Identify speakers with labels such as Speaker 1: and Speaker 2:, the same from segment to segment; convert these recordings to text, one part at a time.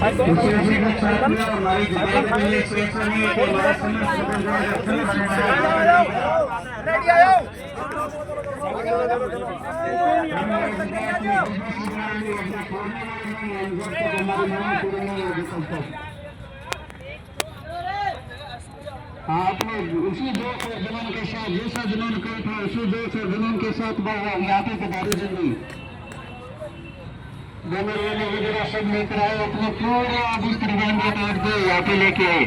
Speaker 1: आपने उसी जोश और जुनून के साथ जैसा जुनून किया था उसी जोश और जुनून के साथ यहाँ पे पधारी जिंदगी डोंगरिया ने वगैरह सब लेकर आए अपने पूरे आदिश त्रिवेण के तौर पे यहाँ पे लेके आए।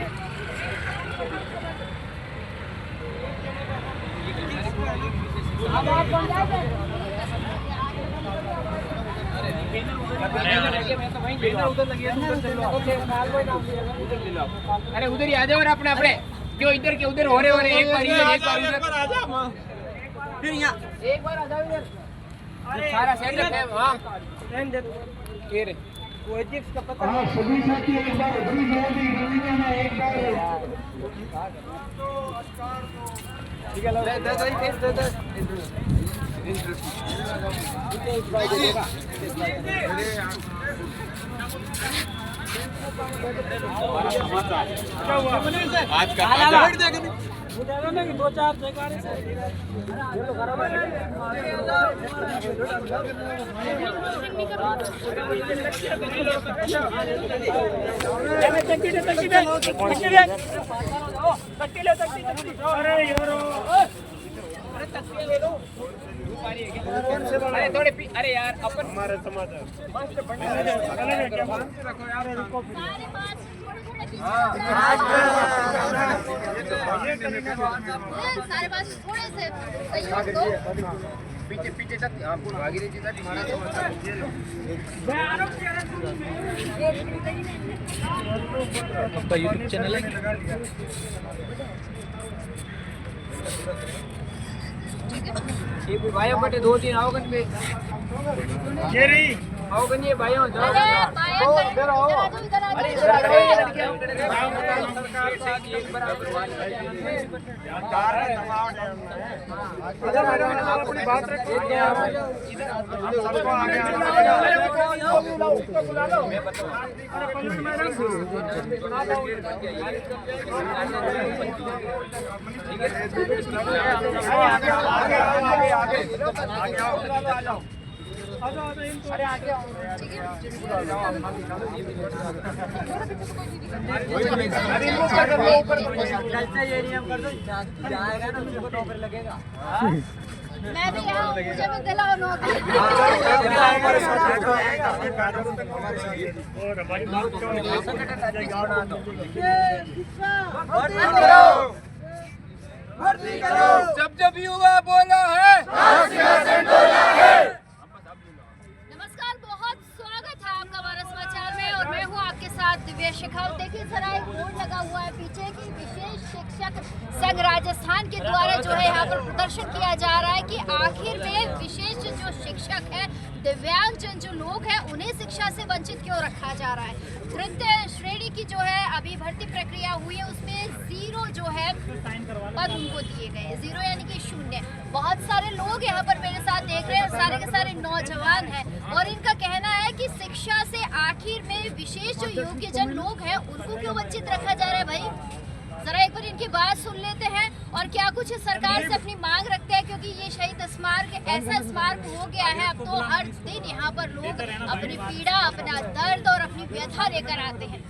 Speaker 2: अरे उधर ही आ जाओ अपने अपने क्यों इधर के उधर हो रहे एक बार इधर एक बार फिर यहाँ एक बार आ जाओ इधर सारा सेटअप है वहाँ का पता
Speaker 1: सभी साथी एक बार एक बार
Speaker 2: ठीक है आज का दो चार अरे थोड़े अरे यार अपन हमारे समाचार
Speaker 3: सारे पास थोड़े से सहयोग दो
Speaker 2: पीछे पीछे तक आपको आगे नीचे तक आपका यूट्यूब चैनल है ये भाइयों बटे 2-3 आओगन पे आओगन ये भाइयों जाओ इधर आओ अरे इधर आ जाओ सरकार साथ एक बराबर अपनी बात रखिए इधर सबको आगे बुला लो मैं अरे आगे आओ लगेगा
Speaker 3: मैं भी यहाँ मुझे भी दिलाओ नौकरी
Speaker 2: जब युवा बोला है
Speaker 3: नमस्कार, बहुत स्वागत है आपका भारत समाचार में और मैं हूँ आपके साथ दिव्या शेखावत। देखिए जरा एक बोर्ड लगा हुआ है पीछे की विशेष शिक्षक संघ राजस्थान के द्वारा जो है यहाँ पर प्रदर्शन किया जा रहा है कि आखिर में विशेष जो शिक्षक है दिव्यांगजन जो लोग हैं उन्हें शिक्षा से वंचित क्यों रखा जा रहा है। तृतीय श्रेणी की जो है अभी भर्ती प्रक्रिया हुई है उसमें 0 जो है पद उनको दिए गए, 0 यानी कि 0। बहुत सारे लोग यहाँ पर मेरे साथ देख रहे हैं, सारे के सारे नौजवान हैं और इनका कहना है कि शिक्षा से आखिर में विशेष जो योग्यजन लोग हैं उनको क्यों वंचित रखा जा रहा है। भाई जरा एक बार इनकी बात सुन लेते हैं और क्या कुछ सरकार से अपनी मांग रखते हैं, क्योंकि ये शहीद स्मारक ऐसा स्मारक हो गया है अब तो हर दिन यहाँ पर लोग अपनी पीड़ा, अपना दर्द और अपनी व्यथा लेकर आते हैं।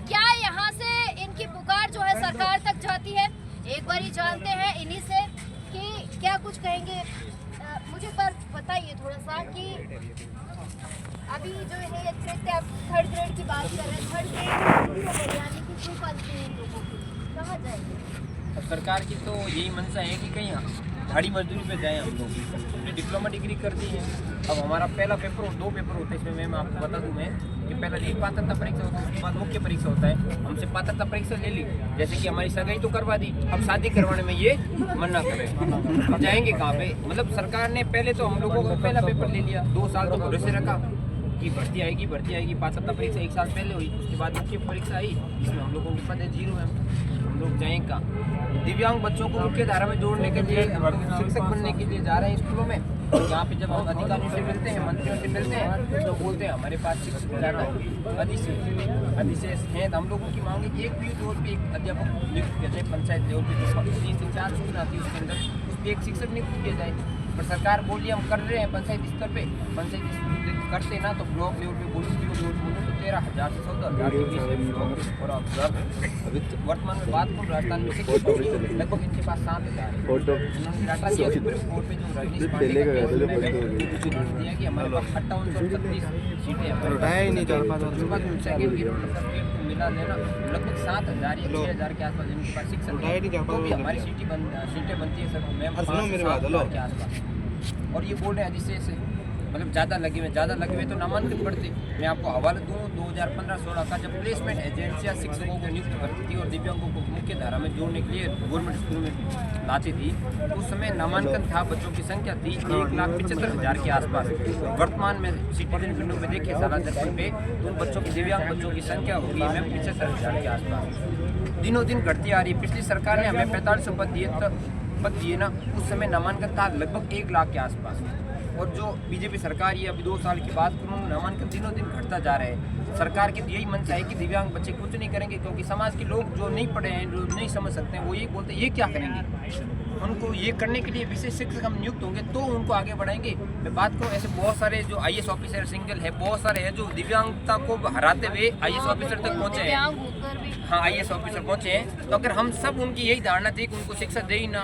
Speaker 3: क्या यहाँ से इनकी पुकार जो है सरकार तक जाती है? एक बार ही जानते हैं इन्हीं से कि क्या कुछ कहेंगे। मुझे पर बताइए थोड़ा सा कि अभी जो है ये थर्ड ग्रेड की बात कर रहे हैं, थर्ड ग्रेड यानी कि कोई पद नहीं लोगों को कहाँ जाएंगे?
Speaker 2: सरकार की तो यही मंशा है कि कहीं झाड़ी मजदूरी पे जाएं हम लोग। हमने डिप्लोमा डिग्री कर दी है, अब हमारा पहला पेपर और 2 पेपर होते हैं इसमें। मैं आपको बता दूं मैं कि पहला एक पात्रता परीक्षा होता है, उसके बाद मुख्य परीक्षा होता है। हमसे पात्रता परीक्षा ले ली, जैसे कि हमारी सगाई तो करवा दी, अब शादी करवाने में ये मना करे, अब जाएंगे कहाँ पे। मतलब सरकार ने पहले तो हम लोगों को पहला पेपर ले लिया, 2 साल तो भरोसे रखा कि भर्ती आएगी। पात्रता परीक्षा 1 साल पहले हुई, उसके बाद मुख्य परीक्षा आई जिसमें हम लोगों के पद 0 है। हम लोग जाएंगे कहाँ? दिव्यांग बच्चों को मुख्य धारा में जोड़ने के लिए, शिक्षक बनने के लिए जा रहे हैं स्कूलों में। और यहाँ पे जब हम अधिकारियों से मिलते हैं, मंत्रियों से मिलते हैं, तो बोलते हैं हमारे पास शिक्षक ज़्यादा अधिशेष हैं। तो हम लोगों की मांग है कि एक पीयू लेवल पे एक अध्यापक नियुक्त किया जाए, पंचायत लेवल पे जो 3 से 4 स्कूल आती है उसके अंदर उस पर एक शिक्षक नियुक्त किया जाए। पर सरकार बोली हम कर रहे हैं पंचायत स्तर पे, पंचायत स्तर करते ना तो ब्लॉक लेवल पे बोलो, लेवल तो 13,000 से 14,000 के बीच में। और अभी वर्तमान में बात करूँ राजस्थान में शिक्षक लगभग इनके पास 7,000 है। उन्होंने डाटा दिया सुप्रीम कोर्ट पे जो रजनीश पांडे दिया कि हमारे पास 5836 सीटें मिला देना लगभग 7,000 या 6,000 के आसपास जिनके पास शिक्षक है, तो भी हमारी सीटें बनती है सर मैम 5,000 के आसपास। और ये बोल रहे हैं अधिशेष से मतलब ज़्यादा लगे हुए तो नामांकन बढ़ते। मैं आपको हवाला दूँ 2015-16 का जब प्लेसमेंट एजेंसियाँ शिक्षकों को नियुक्त करती थी और दिव्यांगों को मुख्य धारा में जोड़ने के लिए गवर्नमेंट स्कूल में लाती थी, तो उस समय नामांकन था, बच्चों की संख्या थी 1,75,000 के आसपास। वर्तमान में सिटीजन विंडो में देखें साला दर्शन पे तो बच्चों की दिव्यांग बच्चों की संख्या होगी मैम 75,000 के आसपास, दिनों दिन घटती आ रही। पिछली सरकार ने हमें 4500 पद दिए ना, उस समय नामांकन था लगभग 1 लाख के आसपास। और जो बीजेपी सरकार ये अभी 2 साल की बात करूँ, नामांकन दिनों दिन घटता जा रहा है। सरकार की यही मंशा है कि दिव्यांग बच्चे कुछ नहीं करेंगे, क्योंकि समाज के लोग जो नहीं पढ़े हैं, जो नहीं समझ सकते हैं, वो यही बोलते हैं ये क्या करेंगे। उनको ये करने के लिए विशेष शिक्षक हम नियुक्त होंगे तो उनको आगे बढ़ाएंगे। मैं बात करूँ ऐसे बहुत सारे जो IAS ऑफिसर सिंगल है, बहुत सारे हैं जो दिव्यांगता को हराते हुए IAS ऑफिसर तक पहुँचे हैं। हाँ, IAS ऑफिसर पहुँचे हैं। तो अगर हम सब उनकी यही धारणा थी कि उनको शिक्षा दे ही ना,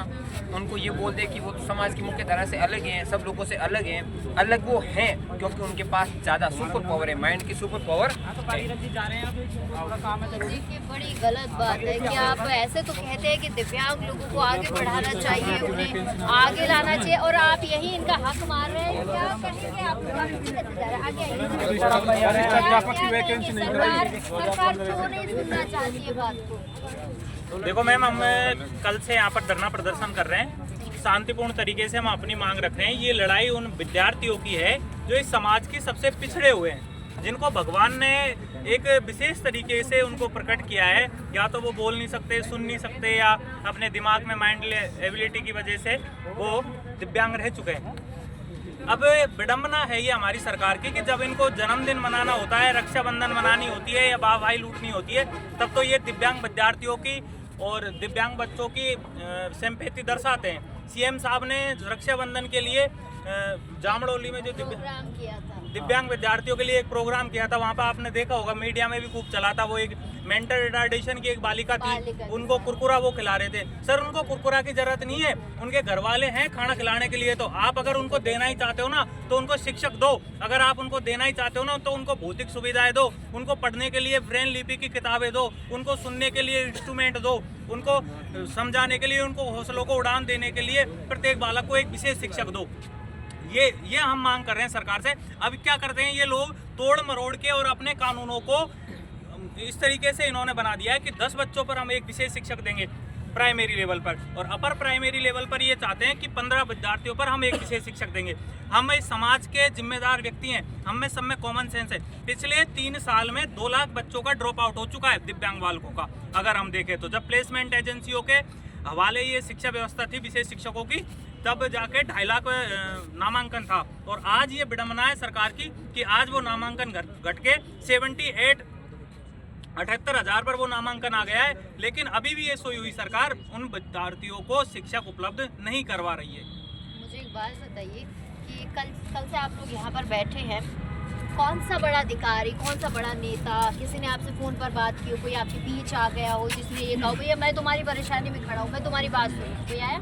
Speaker 2: उनको ये बोल दे कि वो तो समाज की मुख्य धारा से अलग हैं, सब लोगों से अलग हैं, अलग वो हैं क्योंकि उनके पास ज़्यादा सुपर पावर है, माइंड की सुपर पावर।
Speaker 3: देखिए बड़ी गलत बात है कि आप ऐसे तो कहते हैं कि दिव्यांग लोगों को आगे बढ़ाना चाहिए, उन्हें आगे लाना चाहिए, और आप यही इनका हक मार रहे हैं। क्या कहेंगे आप लोग? सरकार क्यों नहीं सुनना चाहती है बात को?
Speaker 4: देखो मैम, हम कल से यहाँ पर धरना प्रदर्शन कर रहे हैं, शांतिपूर्ण तरीके से हम अपनी मांग रख रहे हैं। ये लड़ाई उन विद्यार्थियों की है जो इस समाज के सबसे पिछड़े हुए हैं, जिनको भगवान ने एक विशेष तरीके से उनको प्रकट किया है। या तो वो बोल नहीं सकते, सुन नहीं सकते, या अपने दिमाग में माइंड एबिलिटी की वजह से वो दिव्यांग रह चुके हैं। अब विडंबना है ये हमारी सरकार की कि जब इनको जन्मदिन मनाना होता है, रक्षाबंधन मनानी होती है या भाई लूटनी होती है, तब तो ये दिव्यांग विद्यार्थियों की और दिव्यांग बच्चों की सिंपैथी दर्शाते हैं। CM साहब ने रक्षाबंधन के लिए जामड़ौली में जो दिव्यांग विद्यार्थियों के लिए एक प्रोग्राम किया था, वहाँ पर आपने देखा होगा, मीडिया में भी खूब चला था। वो एक मेंटल रिटार्डेशन की एक बालिका थी, उनको कुरकुरा वो खिला रहे थे। सर, उनको कुरकुरा की जरूरत नहीं है, उनके घर वाले हैं खाना खिलाने के लिए। तो आप अगर उनको देना ही चाहते हो ना तो उनको शिक्षक दो, अगर आप उनको देना ही चाहते हो ना तो उनको भौतिक सुविधाएं दो, उनको पढ़ने के लिए ब्रेन लिपि की किताबें दो, उनको सुनने के लिए इंस्ट्रूमेंट दो, उनको समझाने के लिए, उनको हौसलों को उड़ान देने के लिए प्रत्येक बालक को एक विशेष शिक्षक दो। ये हम मांग कर रहे हैं सरकार से। अब क्या करते हैं ये लोग, तोड़ मरोड़ के और अपने कानूनों को इस तरीके से इन्होंने बना दिया है कि 10 बच्चों पर हम एक विशेष शिक्षक देंगे प्राइमरी लेवल पर, और अपर प्राइमरी लेवल पर ये चाहते हैं कि 15 विद्यार्थियों पर हम एक विशेष शिक्षक देंगे। हम इस समाज के जिम्मेदार व्यक्ति हैं, हम में सब में कॉमन सेंस है। पिछले 3 साल में 2 लाख बच्चों का ड्रॉप आउट हो चुका है दिव्यांग बालकों का। अगर हम देखें तो जब प्लेसमेंट एजेंसियों के हवाले ये शिक्षा व्यवस्था थी विशेष शिक्षकों की, तब जाके 2.5 लाख नामांकन था। और आज ये विडंबना है सरकार की कि आज वो नामांकन घट के 78,000 पर वो नामांकन आ गया है। लेकिन अभी भी ये सोई हुई सरकार उन विद्यार्थियों को शिक्षक उपलब्ध नहीं करवा रही है।
Speaker 3: मुझे एक बात बताइए कि कल से आप लोग यहाँ पर बैठे हैं, कौन सा बड़ा अधिकारी, कौन सा बड़ा नेता, किसी ने आपसे फ़ोन पर बात की हो, कोई आपके बीच आ गया हो जिसने ये कहा भैया मैं तुम्हारी परेशानी में खड़ा हूँ, मैं तुम्हारी बात सुनूँ, कोई आया?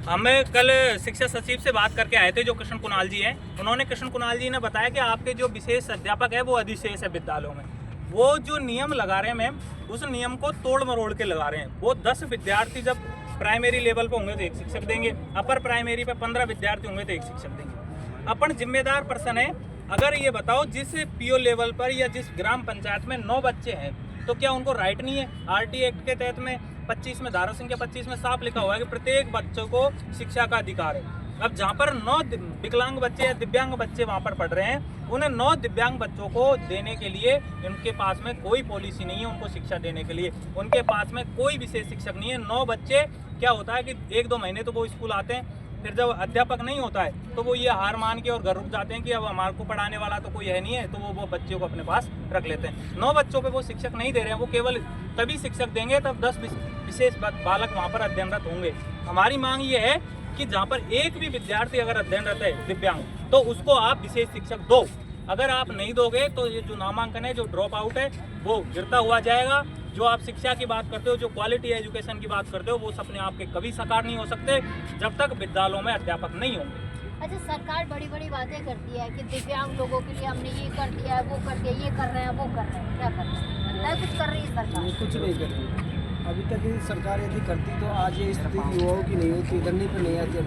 Speaker 4: हमें कल शिक्षा सचिव से बात करके आए थे जो कृष्ण कुणाल जी हैं। उन्होंने कृष्ण कुणाल जी ने बताया कि आपके जो विशेष अध्यापक है वो अधिशेष है विद्यालयों में। वो जो नियम लगा रहे हैं मैम, उस नियम को तोड़ मरोड़ के लगा रहे हैं। वो 10 विद्यार्थी जब प्राइमरी लेवल पर होंगे तो एक शिक्षक देंगे, अपर प्राइमरी पे 15 विद्यार्थी होंगे तो एक शिक्षक देंगे। अपन जिम्मेदार पर्सन है। अगर ये बताओ जिस PO लेवल पर या जिस ग्राम पंचायत में 9 बच्चे हैं तो क्या उनको राइट नहीं है? RT एक्ट के तहत में 25 में धारा संख्या 25 में साफ लिखा हुआ है कि प्रत्येक बच्चों को शिक्षा का अधिकार है। अब जहाँ पर 9 विकलांग बच्चे या दिव्यांग बच्चे वहाँ पर पढ़ रहे हैं, उन्हें 9 दिव्यांग बच्चों को देने के लिए उनके पास में कोई पॉलिसी नहीं है उनको शिक्षा देने के लिए। उनके पास में कोई विशेष शिक्षक नहीं है। 9 बच्चे, क्या होता है कि 1-2 महीने तो वो स्कूल आते हैं, फिर जब अध्यापक नहीं होता है तो वो ये हार मान के और घर रुक जाते हैं कि अब हमारे को पढ़ाने वाला तो कोई है नहीं है, तो वो बच्चों को अपने पास रख लेते हैं। 9 बच्चों पे वो शिक्षक नहीं दे रहे हैं, वो केवल तभी शिक्षक देंगे तब 10 विशेष बालक वहाँ पर अध्ययनरत होंगे। हमारी मांग ये है कि जहाँ पर एक भी विद्यार्थी अगर अध्ययनरत है दिव्यांग, तो उसको आप विशेष शिक्षक दो। अगर आप नहीं दोगे तो ये जो नामांकन है, जो ड्रॉप आउट है, वो गिरता हुआ जाएगा। जो आप शिक्षा की बात करते हो, जो क्वालिटी एजुकेशन की बात करते हो, वो सपने आपके कभी साकार नहीं हो सकते जब तक विद्यालयों में अध्यापक नहीं होंगे।
Speaker 3: अच्छा, सरकार बड़ी बड़ी बातें करती है कि दिव्यांग लोगों के लिए हमने ये कर दिया है, वो कर दिया, ये कर रहे हैं, वो कर रहे हैं, क्या कर रहे हैं? लगता है कुछ कर रही है सरकार?
Speaker 5: नहीं, कुछ नहीं कर रही। अभी तक ये सरकार यदि करती तो आज ये स्थिति युवाओं की नहीं होती, करने पर नहीं आती।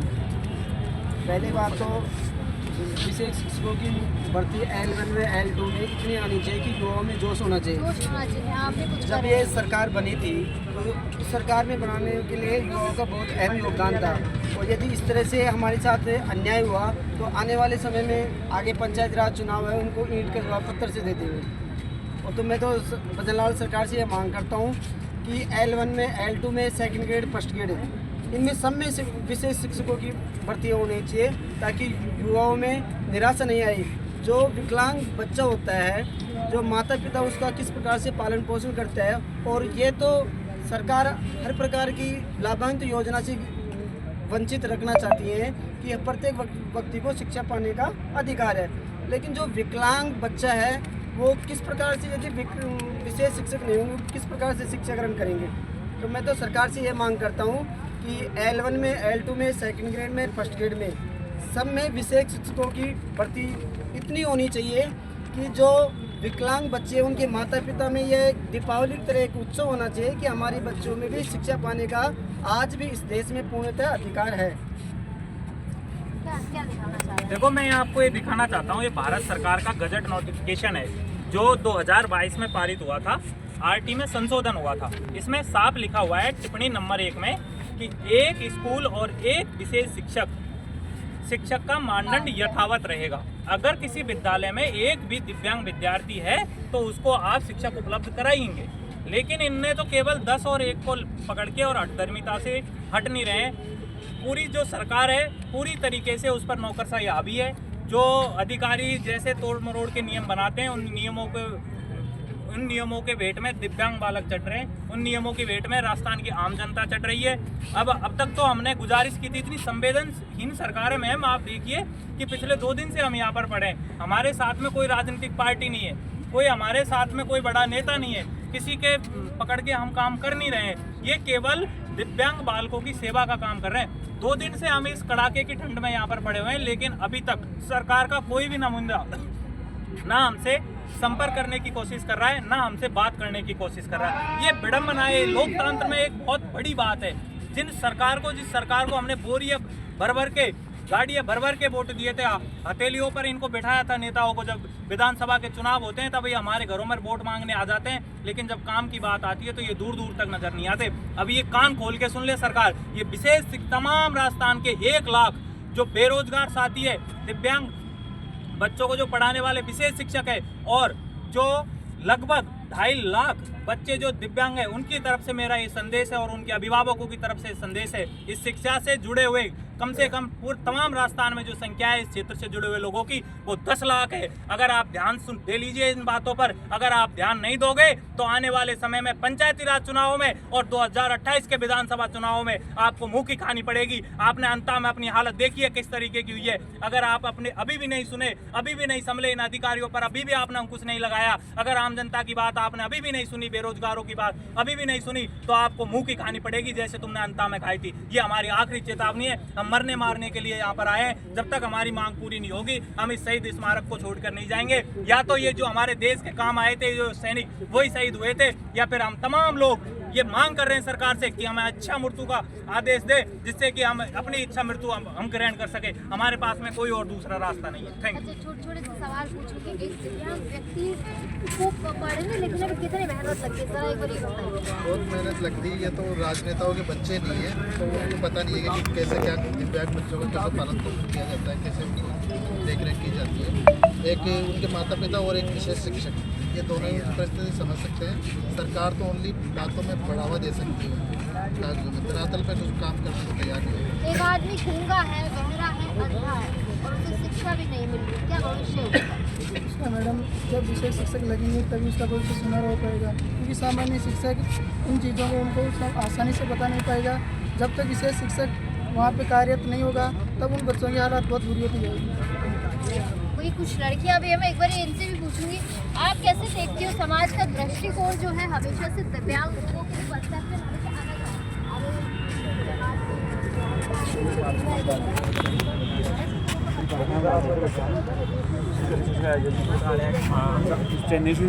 Speaker 5: पहली बात तो विशेष शिक्षकों की भर्ती L1 में L2 में इतनी आनी चाहिए कि युवाओं में जोश होना चाहिए।
Speaker 3: जोश होना चाहिए। आपने कुछ
Speaker 5: जब ये सरकार बनी थी तो इस सरकार में बनाने के लिए युवाओं का बहुत अहम योगदान था, और यदि इस तरह से हमारे साथ अन्याय हुआ तो आने वाले समय में आगे पंचायत राज चुनाव है, उनको ईंट के जवाब पत्थर से देते हुए। और तो मैं तो भजनलाल सरकार से ये मांग करता हूँ कि L1 में L2 में सेकंड ग्रेड फर्स्ट ग्रेड इनमें सब में से विशेष शिक्षकों की भर्ती होनी चाहिए, ताकि युवाओं में निराशा नहीं आई। जो विकलांग बच्चा होता है, जो माता पिता उसका किस प्रकार से पालन पोषण करता है, और ये तो सरकार हर प्रकार की लाभान्वित योजना से वंचित रखना चाहती है कि प्रत्येक व्यक्ति को शिक्षा पाने का अधिकार है। लेकिन जो विकलांग बच्चा है वो किस प्रकार से, यदि विशेष शिक्षक नहीं होंगे, किस प्रकार से शिक्षा ग्रहण करेंगे? तो मैं तो सरकार से ये मांग करता हूँ कि L1 में L2 में सेकंड ग्रेड में फर्स्ट ग्रेड में सब में विशेष शिक्षकों की भर्ती इतनी होनी चाहिए कि जो विकलांग बच्चे उनके माता पिता में यह दीपावली की तरह एक उत्सव होना चाहिए कि हमारे बच्चों में भी शिक्षा पाने का आज भी इस देश में पूर्णतः अधिकार है।
Speaker 3: क्या दिखाना चाह रहे हैं?
Speaker 4: देखो, मैं आपको ये दिखाना चाहता हूँ, ये भारत सरकार का गजट नोटिफिकेशन है जो 2022 में पारित हुआ था, RT में संशोधन हुआ था। इसमें साफ लिखा हुआ है टिप्पणी नंबर 1 में कि एक स्कूल और एक विशेष शिक्षक का मानदंड यथावत रहेगा। अगर किसी विद्यालय में एक भी दिव्यांग विद्यार्थी है तो उसको आप शिक्षक उपलब्ध कराएंगे। लेकिन इनने तो केवल 10 और 1 को पकड़ के और हठधर्मिता से हट नहीं रहे। पूरी जो सरकार है पूरी तरीके से उस पर नौकरशाही हावी है। जो अधिकारी जैसे तोड़ मरोड़ के नियम बनाते हैं, उन नियमों के वेट में दिव्यांग बालक चढ़ रहे हैं, उन नियमों की वेट में राजस्थान की आम जनता चढ़ रही है। अब तक तो हमने गुजारिश की थी, इतनी संवेदनहीन सरकार है मैम, आप देखिए कि पिछले 2 दिन से हम यहाँ पर पड़े हैं। हमारे साथ में कोई राजनीतिक पार्टी नहीं है, कोई हमारे साथ में कोई बड़ा नेता नहीं है, किसी के पकड़ के हम काम कर नहीं रहे हैं। ये केवल दिव्यांग बालकों की सेवा का काम कर रहे हैं। 2 दिन से हम इस कड़ाके की ठंड में यहाँ पर पड़े हुए हैं, लेकिन अभी तक सरकार का कोई भी नुमाइंदा ना हमसे संपर्क करने की कोशिश कर रहा है, ना हमसे बात करने की कोशिश कर रहा है। ये विडंबना है, लोकतंत्र में एक बहुत बड़ी बात है। जिस सरकार को हमने बोरियां भर के गाड़ियां भर के वोट दिए थे, हथेलियों पर इनको बिठाया था नेताओं को, जब विधानसभा के चुनाव होते हैं तब ये हमारे घरों में वोट मांगने आ जाते हैं, लेकिन जब काम की बात आती है तो ये दूर दूर तक नजर नहीं आते। अब ये कान खोल के सुन ले सरकार, ये विशेष तमाम राजस्थान के 1 लाख जो बेरोजगार साथी है, दिव्यांग बच्चों को जो पढ़ाने वाले विशेष शिक्षक है, और जो लगभग 2.5 लाख बच्चे जो दिव्यांग है, उनकी तरफ से मेरा ये संदेश है और उनके अभिभावकों की तरफ से संदेश है। इस शिक्षा से जुड़े हुए कम से कम पूरे तमाम राजस्थान में जो संख्या है इस क्षेत्र से जुड़े हुए लोगों की, वो 10 लाख है। अगर आप ध्यान दे लीजिए इन बातों पर, अगर आप ध्यान नहीं दोगे तो आने वाले समय में पंचायती राज चुनावों में और 2028 के विधानसभा चुनावों में आपको मुंह की खानी पड़ेगी। आपने अंता में अपनी हालत देखी है किस तरीके की हुई है। अगर आप अपने अभी भी नहीं सुने, अभी भी नहीं संभले इन अधिकारियों पर, अभी भी आपने अंकुश नहीं लगाया, अगर आम जनता की बात आपने अभी भी नहीं सुनी, बेरोजगारों की बात अभी भी नहीं सुनी, तो आपको मुंह की खानी पड़ेगी जैसे तुमने अंता में खाई थी। ये हमारी आखिरी चेतावनी है। हम मरने मारने के लिए यहाँ पर आए हैं, जब तक हमारी मांग पूरी नहीं होगी हम इस शहीद स्मारक को छोड़कर नहीं जाएंगे। या तो ये जो हमारे देश के काम आए थे, जो सैनिक वही शहीद हुए थे, या फिर हम तमाम लोग ये मांग कर रहे हैं सरकार से कि हमें अच्छा मृत्यु का आदेश दे, जिससे कि हम अपनी इच्छा मृत्यु हम ग्रहण कर सके। हमारे पास में कोई और दूसरा रास्ता नहीं है। Thank you.
Speaker 3: अच्छा, छोटे से सवाल पूछूंगी, एक दिव्यांग व्यक्ति को पढ़ने लिखने में कितनी मेहनत लगती है, जरा एक बार ये बताइए।
Speaker 6: बहुत मेहनत लगती है। ये तो राजनेताओं के बच्चे नहीं है, तो उनको पता नहीं है कि कैसे क्या दिव्यांग बच्चों का कैसे पालन पोषण किया जाता है, कैसे उनकी देख रेख की जाती है। एक उनके माता पिता और एक विशेष शिक्षक ये दोनों ही परिस्थिति समझ सकते हैं। सरकार तो ओनली बातों में बढ़ावा दे सकती है, कागजों में धरातल पर कुछ काम करने को तैयार नहीं है।
Speaker 3: एक आदमी गूंगा है, बहरा है, अंधा है और उसे शिक्षा भी नहीं मिल रही, क्या भविष्य होगा?
Speaker 5: उसका मैडम जब विषय शिक्षक लगेंगे तभी उसका भविष्य सुनहरा हो पाएगा, क्योंकि सामान्य शिक्षक इन चीज़ों को उनको सब आसानी से बता नहीं पाएगा। जब तक विशेष शिक्षक वहाँ पे कार्यरत नहीं होगा तब उन बच्चों की हालत बहुत बुरी होती जाएगी।
Speaker 3: वही कुछ लड़कियां भी है, मैं एक बार इनसे भी पूछूंगी, आप कैसे देखती हो समाज का दृष्टिकोण जो है हमेशा से दिव्यांग लोगों की परसेप्शन हमेशा
Speaker 7: चेन्नई से